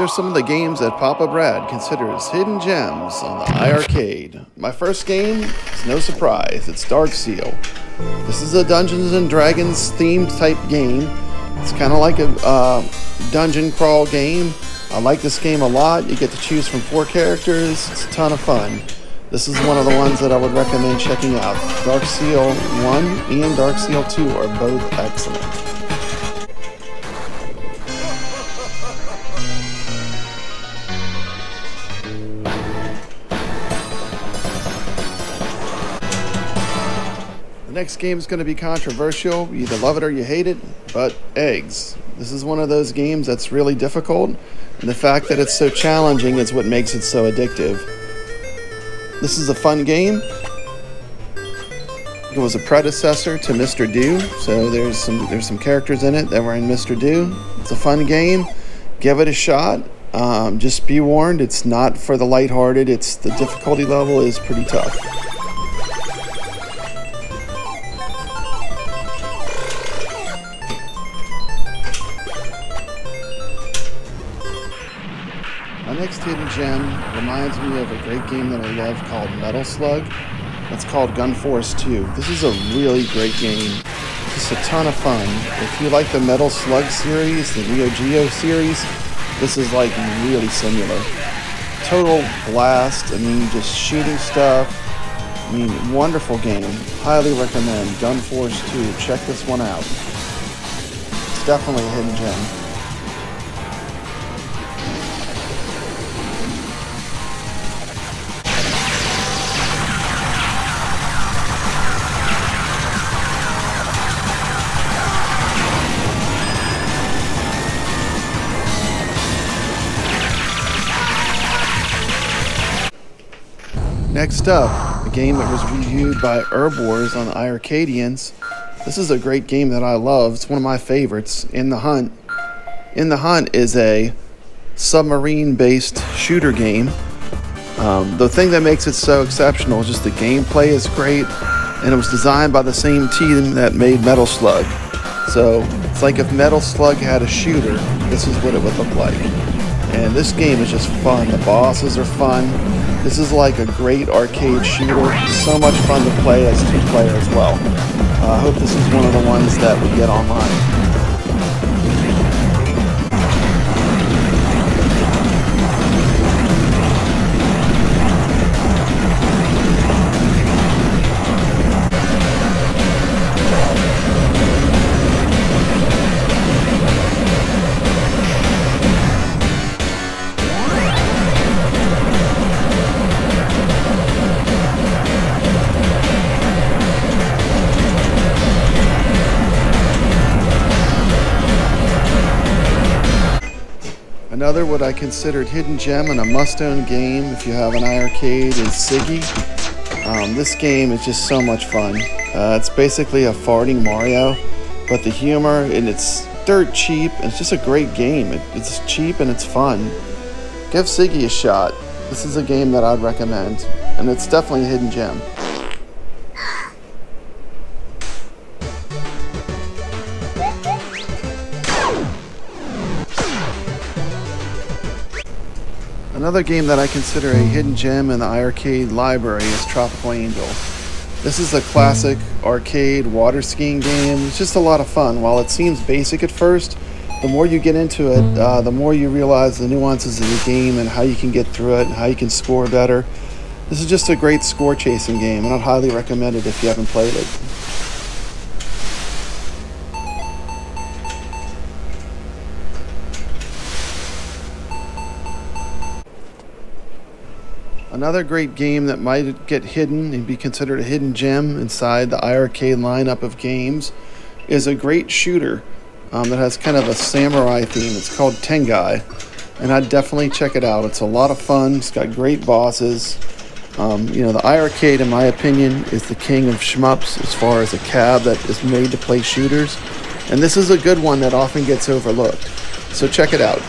are some of the games that Papa Brad considers hidden gems on the iiRcade. My first game is no surprise, it's Dark Seal. This is a Dungeons and Dragons themed type game. It's kind of like a dungeon crawl game. I like this game a lot. You get to choose from 4 characters. It's a ton of fun. This is one of the ones that I would recommend checking out. Dark Seal 1 and Dark Seal 2 are both excellent. The next game is going to be controversial. You either love it or you hate it, but eggs. This is one of those games that's really difficult, and the fact that it's so challenging is what makes it so addictive. This is a fun game. It was a predecessor to Mr. Do, so there's some characters in it that were in Mr. Do. It's a fun game. Give it a shot. Just be warned, it's not for the lighthearted. The difficulty level is pretty tough. My next hidden gem reminds me of a great game that I love called Metal Slug. It's called Gun Force 2. This is a really great game. It's a ton of fun. If you like the Metal Slug series, the Neo Geo series, this is like really similar. Total blast. I mean, just shooting stuff. I mean, wonderful game. Highly recommend Gun Force 2. Check this one out. It's definitely a hidden gem. Next up, a game that was reviewed by Herb Wars on the iiRcadians. This is a great game that I love. It's one of my favorites, In the Hunt. In the Hunt is a submarine-based shooter game. The thing that makes it so exceptional is just the gameplay is great, and it was designed by the same team that made Metal Slug. So it's like if Metal Slug had a shooter, this is what it would look like. And this game is just fun. The bosses are fun. This is like a great arcade shooter. So much fun to play as 2-player as well. I hope this is one of the ones that we get online. Another what I considered hidden gem and a must-own game if you have an iiRcade is Ziggy. This game is just so much fun. It's basically a farting Mario, but the humor, and it's dirt cheap. It's just a great game. It's cheap and it's fun. Give Sigi a shot. This is a game that I'd recommend, and it's definitely a hidden gem. Another game that I consider a hidden gem in the iiRcade library is Tropical Angel. This is a classic arcade water skiing game. It's just a lot of fun. While it seems basic at first, the more you get into it, the more you realize the nuances of the game and how you can get through it and how you can score better. This is just a great score chasing game, and I'd highly recommend it if you haven't played it. Another great game that might get hidden and be considered a hidden gem inside the iiRcade lineup of games is a great shooter that has kind of a samurai theme. It's called Tengai, and I'd definitely check it out. It's a lot of fun. It's got great bosses. The iiRcade, in my opinion, is the king of shmups as far as a cab that is made to play shooters, and this is a good one that often gets overlooked. So check it out.